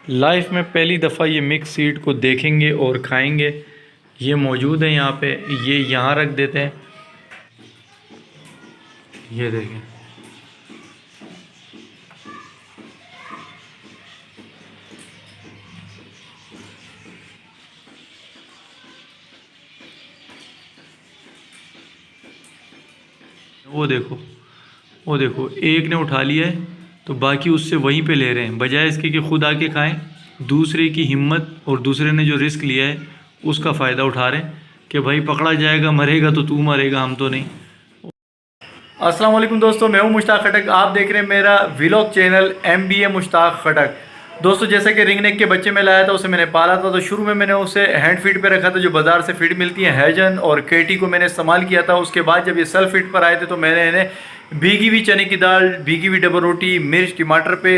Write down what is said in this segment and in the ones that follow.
Life में पहली दफ़ा ये मिक्स सीड को देखेंगे और खाएंगे। ये मौजूद है यहाँ पे, ये यहाँ रख देते हैं। ये देखें, वो देखो, वो देखो, एक ने उठा लिया है तो बाकी उससे वहीं पे ले रहे हैं, बजाय इसके कि खुद आके खाएं। दूसरे की हिम्मत और दूसरे ने जो रिस्क लिया है उसका फ़ायदा उठा रहे हैं कि भाई पकड़ा जाएगा, मरेगा तो तू मरेगा, हम तो नहीं। अस्सलाम वालेकुम दोस्तों, मैं हूं मुश्ताक खटक। आप देख रहे हैं मेरा व्लॉग चैनल MBA मुश्ताक खटक। दोस्तों, जैसे कि रिंग नेक के बच्चे में लाया था, उसे मैंने पाला था, तो शुरू में मैंने उसे हैंड फीड पे रखा था, जो बाज़ार से फीड मिलती है। हैजन और केटी को मैंने इस्तेमाल किया था। उसके बाद जब ये सेल्फ फीड पर आए थे तो मैंने इन्हें भीगी हुई चने की दाल, भीगी हुई डबल रोटी, मिर्च, टमाटर पे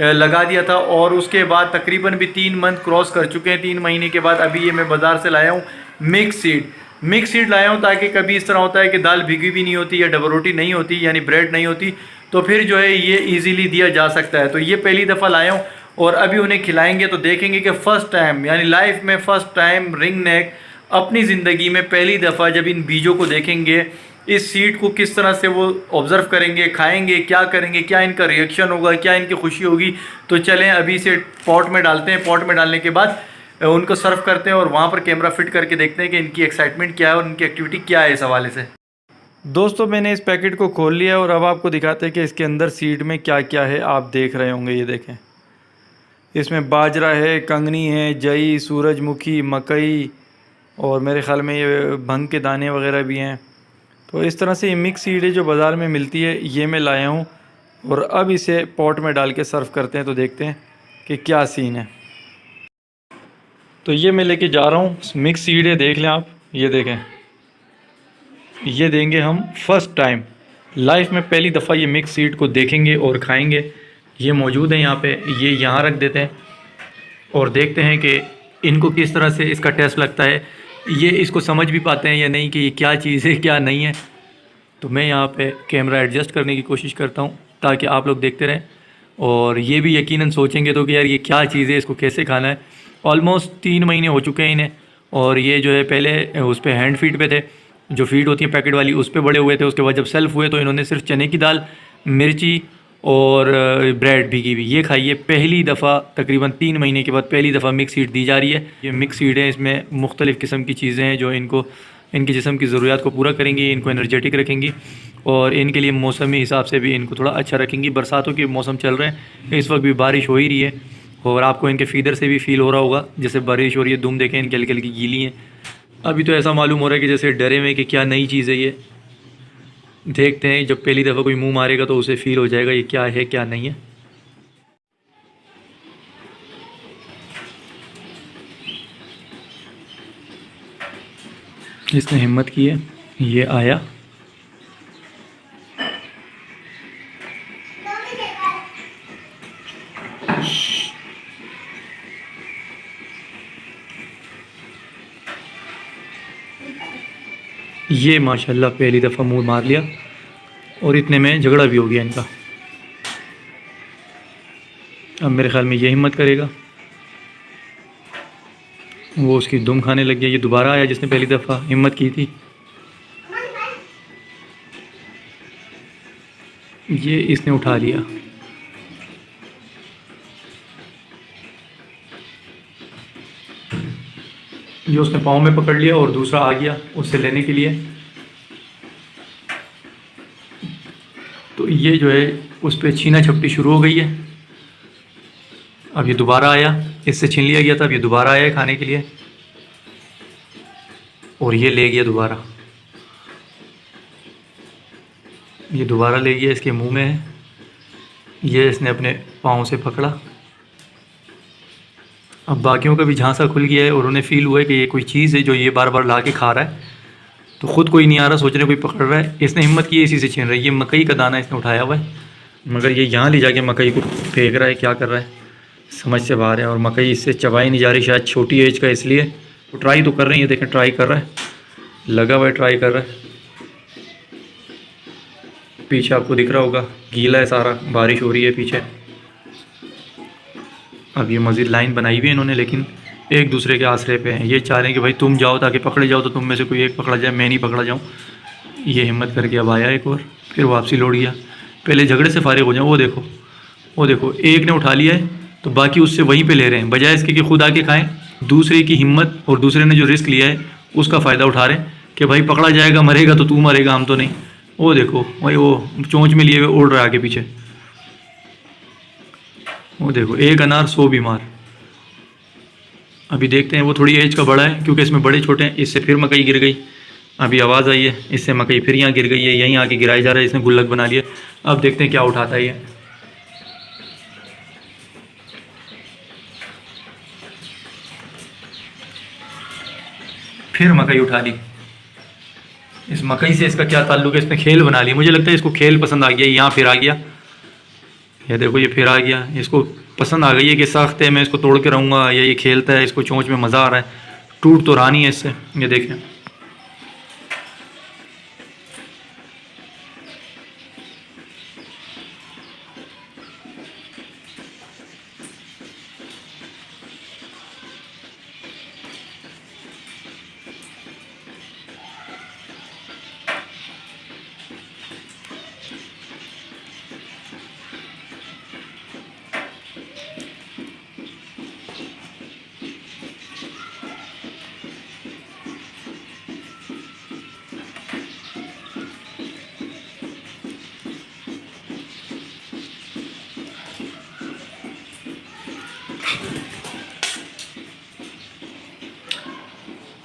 लगा दिया था। और उसके बाद तकरीबन भी 3 मंथ क्रॉस कर चुके हैं। 3 महीने के बाद अभी ये मैं बाज़ार से लाया हूँ मिक्स सीड लाया हूँ, ताकि कभी इस तरह होता है कि दाल भीगी भी नहीं होती या डबल रोटी नहीं होती, यानी ब्रेड नहीं होती, तो फिर जो है ये इजीली दिया जा सकता है। तो ये पहली दफ़ा लाया हूँ और अभी उन्हें खिलाएंगे तो देखेंगे कि फ़र्स्ट टाइम, यानी लाइफ में फ़र्स्ट टाइम रिंग नेक अपनी ज़िंदगी में पहली दफ़ा जब इन बीजों को देखेंगे, इस सीड को किस तरह से वो ऑब्ज़र्व करेंगे, खाएंगे, क्या करेंगे, क्या इनका रिएक्शन होगा, क्या इनकी खुशी होगी। तो चलें अभी इसे पॉट में डालते हैं। पॉट में डालने के बाद उनको सर्व करते हैं और वहाँ पर कैमरा फिट करके देखते हैं कि इनकी एक्साइटमेंट क्या है और इनकी एक्टिविटी क्या है इस हवाले से। दोस्तों, मैंने इस पैकेट को खोल लिया और अब आपको दिखाते हैं कि इसके अंदर सीड में क्या क्या है। आप देख रहे होंगे, ये देखें, इसमें बाजरा है, कंगनी है, जई, सूरजमुखी, मकई और मेरे ख़्याल में ये भंग के दाने वगैरह भी हैं। तो इस तरह से ये मिक्स सीड है जो बाज़ार में मिलती है, ये मैं लाया हूँ और अब इसे पॉट में डाल के सर्व करते हैं। तो देखते हैं कि क्या सीन है। तो ये मैं लेके जा रहा हूँ, मिक्स सीड है, देख लें आप, ये देखें, ये देंगे हम फर्स्ट टाइम लाइफ में पहली दफ़ा ये मिक्स सीड को देखेंगे और खाएंगे। ये मौजूद है यहाँ पे, ये यहाँ रख देते हैं और देखते हैं कि इनको किस तरह से इसका टेस्ट लगता है, ये इसको समझ भी पाते हैं या नहीं कि ये क्या चीज़ है क्या नहीं है। तो मैं यहाँ पे कैमरा एडजस्ट करने की कोशिश करता हूँ ताकि आप लोग देखते रहें और ये भी यकीनन सोचेंगे तो कि यार ये क्या चीज़ है, इसको कैसे खाना है। ऑलमोस्ट 3 महीने हो चुके हैं इन्हें और ये जो है पहले उस पर हैंड फीड पे थे, जो फीड होती है पैकेट वाली, उस पर बड़े हुए थे। उसके बाद जब सेल्फ हुए तो इन्होंने सिर्फ चने की दाल, मिर्ची और ब्रेड भीगी हुई ये खाई है। पहली दफ़ा तकरीबन 3 महीने के बाद पहली दफ़ा मिक्स सीड दी जा रही है। ये मिक्स सीड है, इसमें मुख्तलिफ़ किस्म की चीज़ें हैं जो इनको इनके जिस्म की ज़रूरियात को पूरा करेंगी, इनको एनर्जेटिक रखेंगी और इनके लिए मौसमी हिसाब से भी इनको थोड़ा अच्छा रखेंगी। बरसातों के मौसम चल रहे हैं, इस वक्त भी बारिश हो ही रही है और आपको इनके फीडर से भी फ़ील हो रहा होगा जैसे बारिश हो रही है। दुम देखें, इनकी हल्की हल्की गीली हैं। अभी तो ऐसा मालूम हो रहा है कि जैसे डरे हुए कि क्या नई चीज़ है ये। देखते हैं, जब पहली दफ़ा कोई मुंह मारेगा तो उसे फ़ील हो जाएगा ये क्या है क्या नहीं है। इसने हिम्मत की है, ये आया। ये माशाल्लाह पहली दफ़ा मुंह मार लिया और इतने में झगड़ा भी हो गया इनका। अब मेरे ख़्याल में ये हिम्मत करेगा, वो उसकी दुम खाने लग गया। ये दोबारा आया जिसने पहली दफ़ा हिम्मत की थी, ये इसने उठा लिया। ये उसने पाँव में पकड़ लिया और दूसरा आ गया उससे लेने के लिए। तो ये जो है उस पर छीना झपटी शुरू हो गई है। अब ये दोबारा आया, इससे छीन लिया गया था, अब ये दोबारा आया खाने के लिए और ये ले गया दोबारा। ये दोबारा ले गया, इसके मुंह में है। ये इसने अपने पाँव से पकड़ा। अब बाकियों का भी झांसा खुल गया है और उन्हें फ़ील हुआ है कि ये कोई चीज़ है जो ये बार बार ला के खा रहा है। तो ख़ुद कोई नहीं आ रहा, सोच रहे कोई पकड़ रहा है। इसने हिम्मत की, इसी से छीन रहा है। ये मकई का दाना इसने उठाया हुआ है, मगर ये यहाँ ले जाके मकई को फेंक रहा है, क्या कर रहा है समझ से बाहर है। और मकई इससे चबाई नहीं जा रही, शायद छोटी एज का इसलिए। तो ट्राई तो कर रही है, देखें ट्राई कर रहा है, लगा हुआ है, ट्राई कर रहा है। पीछे आपको दिख रहा होगा गीला है सारा, बारिश हो रही है पीछे। अब ये मज़ीद लाइन बनाई हुई है इन्होंने, लेकिन एक दूसरे के आसरे पे हैं। ये चाह रहे हैं कि भाई तुम जाओ ताकि पकड़े जाओ, तो तुम में से कोई एक पकड़ा जाए, मैं नहीं पकड़ा जाऊँ। ये हिम्मत करके अब आया एक और, फिर वापसी लौट गया। पहले झगड़े से फारिग हो जाए। वो देखो एक ने उठा लिया है तो बाकी उससे वहीं पे ले रहे हैं, बजाय इसके कि खुद आके खाएं। दूसरे की हिम्मत और दूसरे ने जो रिस्क लिया है उसका फ़ायदा उठा रहे हैं कि भाई पकड़ा जाएगा, मरेगा तो तू मरेगा, हम तो नहीं। वो देखो भाई वो चोंच में लिए हुए उड़ रहा है आगे पीछे। वो देखो एक अनार 100 बीमार। अभी देखते हैं, वो थोड़ी एज का बड़ा है क्योंकि इसमें बड़े छोटे हैं। इससे फिर मकई गिर गई, अभी आवाज़ आई है, इससे मकई फिर यहाँ गिर गई है, यहीं आके गिराया जा रहा है, इसने गुल्लक बना लिया। अब देखते हैं क्या उठाता है ये। फिर मकई उठा ली। इस मकई से इसका क्या ताल्लुक है, इसने खेल बना लिया। मुझे लगता है इसको खेल पसंद आ गया, यहाँ फिर आ गया। ये देखो ये फिर आ गया, इसको पसंद आ गई है कि सख्त है, मैं इसको तोड़ के रहूँगा, या ये खेलता है, इसको चोंच में मज़ा आ रहा है। टूट तो रहा नहीं है इससे। ये देखें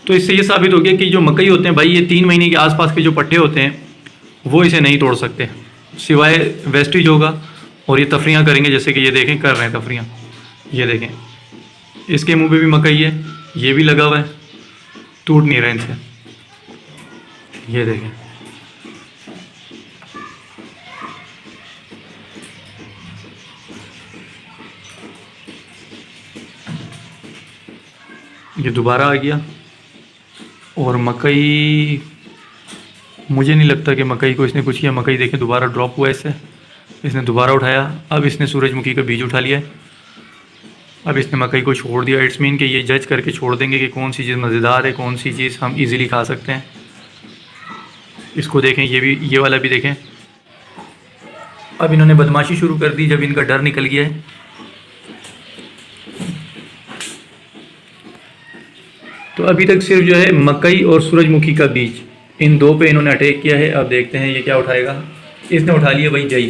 तो इससे ये साबित हो गया कि जो मकई होते हैं भाई, ये 3 महीने के आसपास के जो पट्टे होते हैं वो इसे नहीं तोड़ सकते, सिवाय वेस्टेज होगा। और ये तफरियाँ करेंगे, जैसे कि ये देखें कर रहे हैं तफरियाँ। ये देखें इसके मुंह पे भी मकई है, ये भी लगा हुआ है, टूट नहीं रहा इनसे। ये देखें ये दोबारा आ गया। और मकई, मुझे नहीं लगता कि मकई को इसने कुछ किया। मकई देखें दोबारा ड्रॉप हुआ इससे, इसने दोबारा उठाया। अब इसने सूरजमुखी का बीज उठा लिया है। अब इसने मकई को छोड़ दिया। इट्स मीन कि ये जज करके छोड़ देंगे कि कौन सी चीज़ मज़ेदार है, कौन सी चीज़ हम इजीली खा सकते हैं। इसको देखें, ये भी, ये वाला भी देखें। अब इन्होंने बदमाशी शुरू कर दी जब इनका डर निकल गया है। तो अभी तक सिर्फ जो है मकई और सूरजमुखी का बीज, इन दो पे इन्होंने अटैक किया है। अब देखते हैं ये क्या उठाएगा। इसने उठा लिया भाई जई।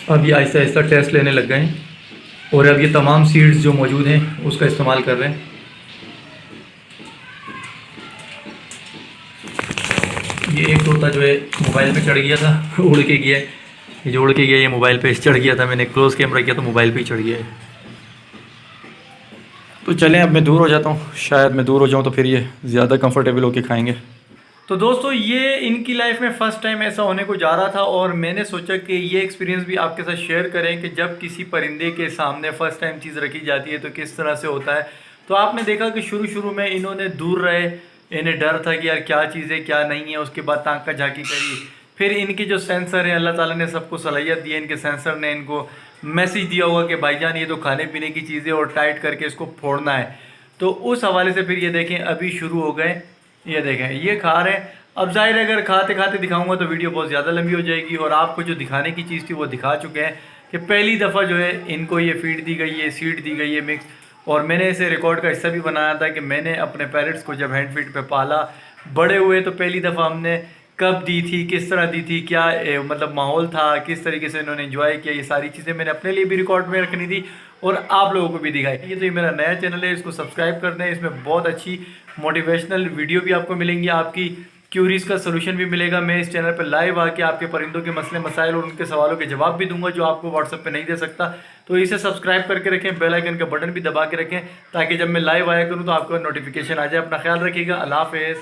अब ये आहिस्ता आहिस्ता टेस्ट लेने लग गए हैं और अब ये तमाम सीड्स जो मौजूद हैं उसका इस्तेमाल कर रहे हैं। ये एक तोता जो है मोबाइल पे चढ़ गया था, उड़ के गया है। ये जो उड़ के गया ये मोबाइल पे चढ़ गया था, मैंने क्लोज कैमरा किया तो मोबाइल पे ही चढ़ गया है। तो चलें अब मैं दूर हो जाता हूँ, शायद मैं दूर हो जाऊँ तो फिर ये ज़्यादा कंफर्टेबल होके खाएंगे। तो दोस्तों ये इनकी लाइफ में फ़र्स्ट टाइम ऐसा होने को जा रहा था और मैंने सोचा कि ये एक्सपीरियंस भी आपके साथ शेयर करें कि जब किसी परिंदे के सामने फ़र्स्ट टाइम चीज़ रखी जाती है तो किस तरह से होता है। तो आपने देखा कि शुरू में इन्होंने दूर रहे, इन्हें डर था कि यार क्या चीज़ है क्या नहीं है। उसके बाद ताका झाकी करी, फिर इनके जो सेंसर हैं, अल्लाह ताला ने सबको सलाहियत दी है, इनके सेंसर ने इनको मैसेज दिया हुआ कि भाईजान ये तो खाने पीने की चीज़ें और टाइट करके इसको फोड़ना है। तो उस हवाले से फिर ये देखें अभी शुरू हो गए। ये देखें ये खा रहे हैं। अब जाहिर है अगर खाते खाते दिखाऊंगा तो वीडियो बहुत ज़्यादा लंबी हो जाएगी और आपको जो दिखाने की चीज़ थी वो दिखा चुके हैं कि पहली दफ़ा जो है इनको ये फीड दी गई है, सीड दी गई है मिक्स। और मैंने इसे रिकॉर्ड का हिस्सा भी बनाया था कि मैंने अपने पेरेंट्स को जब हैंड फीड पे पाला, बड़े हुए तो पहली दफ़ा हमने कब दी थी, किस तरह दी थी, क्या मतलब माहौल था, किस तरीके से इन्होंने एंजॉय किया, ये सारी चीज़ें मैंने अपने लिए भी रिकॉर्ड में रखनी थी और आप लोगों को भी दिखाई। ये तो ये मेरा नया चैनल है, इसको सब्सक्राइब कर दें। इसमें बहुत अच्छी मोटिवेशनल वीडियो भी आपको मिलेंगी, आपकी क्यूरीज का सोल्यूशन भी मिलेगा। मैं इस चैनल पर लाइव आके आपके परिंदों के मसले मसाइल और उनके सवालों के जवाब भी दूंगा जो आपको व्हाट्सएप पे नहीं दे सकता। तो इसे सब्सक्राइब करके रखें, बेल आइकन का बटन भी दबा के रखें ताकि जब मैं लाइव आया करूं तो आपको नोटिफिकेशन आ जाए। अपना ख्याल रखिएगा। अल्लाह हाफ़िज़।